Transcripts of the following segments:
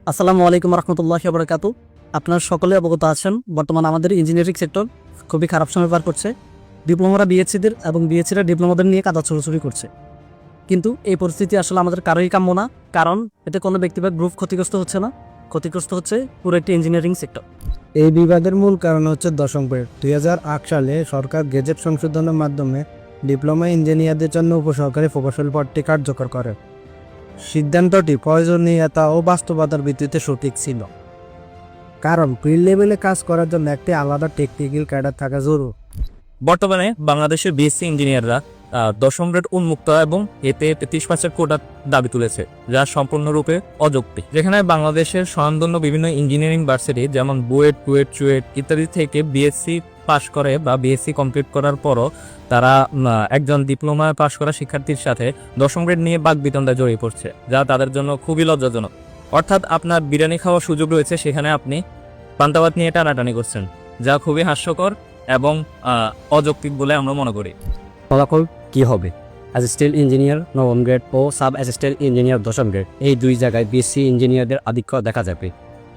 আসসালামু আলাইকুম রহমতুল্লাহি ওয়া বারাকাতু। আপনারা সকলে অবগত আছেন, বর্তমানে আমাদের ইঞ্জিনিয়ারিং সেক্টর খুবই খারাপ সময় পার করছে। ডিপ্লোমারা বিএসসিদের এবং বিএসসিরা ডিপ্লোমাদের নিয়ে কাদা ছোড়াছুড়ি করছে। কিন্তু এই পরিস্থিতি আসলে আমাদের কারোই কাম্য না, কারণ এতে কোনো ব্যক্তি বা গ্রুপ ক্ষতিগ্রস্ত হচ্ছে না, ক্ষতিগ্রস্ত হচ্ছে পুরো একটি ইঞ্জিনিয়ারিং সেক্টর। এই বিবাদের মূল কারণ হচ্ছে দশম গ্রেড। 2008 সালে সরকার গেজেট সংশোধনের মাধ্যমে ডিপ্লোমা ইঞ্জিনিয়ারদের জন্য উপসহকারী প্রকৌশল পদটি কার্যকর করে। সিদ্ধান্তটি প্রয়োজনীয়তা ও বাস্তবতার ভিত্তিতে সঠিক ছিল, কারণ ফিল্ড লেভেলে কাজ করার জন্য একটি আলাদা টেকনিক্যাল ক্যাডার থাকা জরুরি। বর্তমানে বাংলাদেশের বিএসসি ইঞ্জিনিয়াররা দশম গ্রেড উন্মুক্ত এবং এতে 33% কোটার দাবি তুলেছে, যা সম্পূর্ণরূপে অযৌক্তিক। যেখানে বাংলাদেশের স্বনামধন্য বিভিন্ন ইঞ্জিনিয়ারিং ভার্সিটি যেমন বুয়েট, কুয়েট, চুয়েট ইত্যাদি থেকে বিএসসি পাশ করে বা বিএসসি কমপ্লিট করার পরও তারা একজন ডিপ্লোমা পাশ করা শিক্ষার্থীর সাথে দশম গ্রেড নিয়ে বাকবিতণ্ডায় জড়িয়ে পড়ছে, যা তাদের জন্য খুবই লজ্জাজনক। অর্থাৎ আপনার বিরিয়ানি খাওয়ার সুযোগ রয়েছে, সেখানে আপনি পান্তাভাত নিয়ে টানাটানি করছেন, যা খুবই হাস্যকর এবং অযৌক্তিক বলে আমরা মনে করি। ফলাফল কি হবে? অ্যাসিস্ট্যান্ট ইঞ্জিনিয়ার নবম গ্রেড ও সাব অ্যাসিস্ট্যান্ট ইঞ্জিনিয়ার দশম গ্রেড, এই দুই জায়গায় বিএসসি ইঞ্জিনিয়ারদের আধিক্য দেখা যাবে।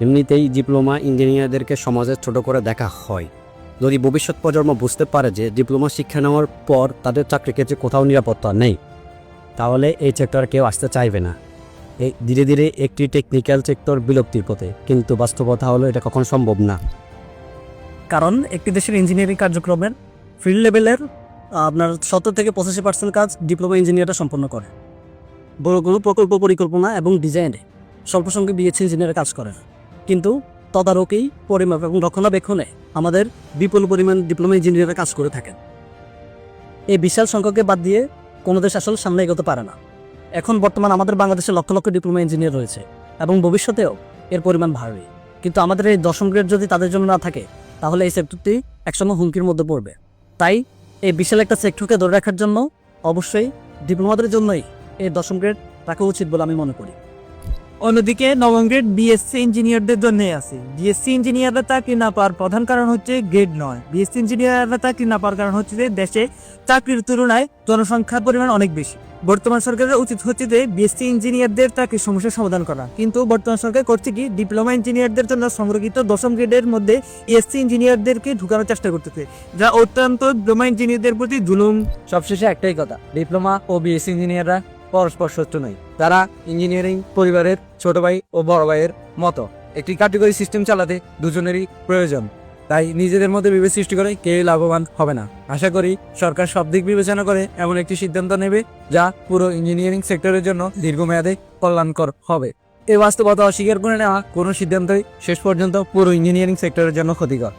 এমনিতেই ডিপ্লোমা ইঞ্জিনিয়ারদেরকে সমাজে ছোট করে দেখা হয়। যদি ভবিষ্যৎ প্রজন্ম বুঝতে পারে যে ডিপ্লোমা শিক্ষা নেওয়ার পর তাদের চাকরি ক্ষেত্রে কোথাও নিরাপত্তা নেই, তাহলে এই সেক্টরে কেউ আসতে চাইবে না। এই ধীরে ধীরে একটি টেকনিক্যাল সেক্টর বিলুপ্তির পথে, কিন্তু বাস্তবতা হলো এটা কখনো সম্ভব না। কারণ একটি দেশের ইঞ্জিনিয়ারিং কার্যক্রমের ফিল্ড লেভেলের আপনার 70 থেকে 85% কাজ ডিপ্লোমা ইঞ্জিনিয়াররা সম্পন্ন করে। বড়গুলো প্রকল্প পরিকল্পনা এবং ডিজাইনে স্বল্প সংখ্যক বিএসসি ইঞ্জিনিয়ার কাজ করে, কিন্তু তদারকি, পরিমাপ এবং রক্ষণাবেক্ষণে আমাদের বিপুল পরিমাণ ডিপ্লোমা ইঞ্জিনিয়াররা কাজ করে থাকেন। এই বিশাল সংখ্যককে বাদ দিয়ে কোনো দেশ আসলে সামনে এগোতে পারে না। এখন বর্তমান আমাদের বাংলাদেশে লক্ষ লক্ষ ডিপ্লোমা ইঞ্জিনিয়ার রয়েছে এবং ভবিষ্যতেও এর পরিমাণ বাড়বে। কিন্তু আমাদের এই দশম গ্রেড যদি তাদের জন্য না থাকে, তাহলে এই সেক্টরটি একসময় হুমকির মধ্যে পড়বে। তাই এই বিশাল একটা সেক্টরকে ধরে রাখার জন্য অবশ্যই ডিপ্লোমাদের জন্যই এই দশম গ্রেড রাখা উচিত বলে আমি মনে করি। অন্যদিকে নবম গ্রেড বিএসসি ইঞ্জিনিয়ারদের জন্যই আছে। বিএসসি ইঞ্জিনিয়াররা চাকরি না পাওয়ার প্রধান কারণ হচ্ছে গ্রেড নয়। বিএসসি ইঞ্জিনিয়াররা চাকরি না পাওয়ার কারণ হচ্ছে যে দেশে চাকরির তুলনায় জনসংখ্যার পরিমাণ অনেক বেশি। বর্তমান সরকারের উচিত হচ্ছে যে বিএসসি ইঞ্জিনিয়ারদের চাকরির সমস্যার সমাধান করা, কিন্তু বর্তমান সরকার করছে কি, ডিপ্লোমা ইঞ্জিনিয়ারদের জন্য সংরক্ষিত দশম গ্রেডের মধ্যে এসসি ইঞ্জিনিয়ারদেরকে ঢুকানোর চেষ্টা করতেছে, যা অত্যন্ত ডিপ্লোমা ইঞ্জিনিয়ারদের প্রতি জুলুম। সবশেষে একটাই কথা, ডিপ্লোমা ও বিএসসি ইঞ্জিনিয়াররা পরস্পর শত্রু নয়। তারা ইঞ্জিনিয়ারিং পরিবারের ছোট ভাই ও বড় ভাইয়ের মতো। একটি কার্যকরী সিস্টেম চালাতে দুজনেরই প্রয়োজন। তাই নিজেদের মধ্যে বিভেদ সৃষ্টি করে কেউ লাভবান হবে না। আশা করি সরকার সব দিক বিবেচনা করে এমন একটি সিদ্ধান্ত নেবে যা পুরো ইঞ্জিনিয়ারিং সেক্টরের জন্য দীর্ঘমেয়াদে কল্যাণকর হবে। এই বাস্তবতা অস্বীকার করে নেওয়া কোনো সিদ্ধান্তই শেষ পর্যন্ত পুরো ইঞ্জিনিয়ারিং সেক্টরের জন্য ক্ষতিকর।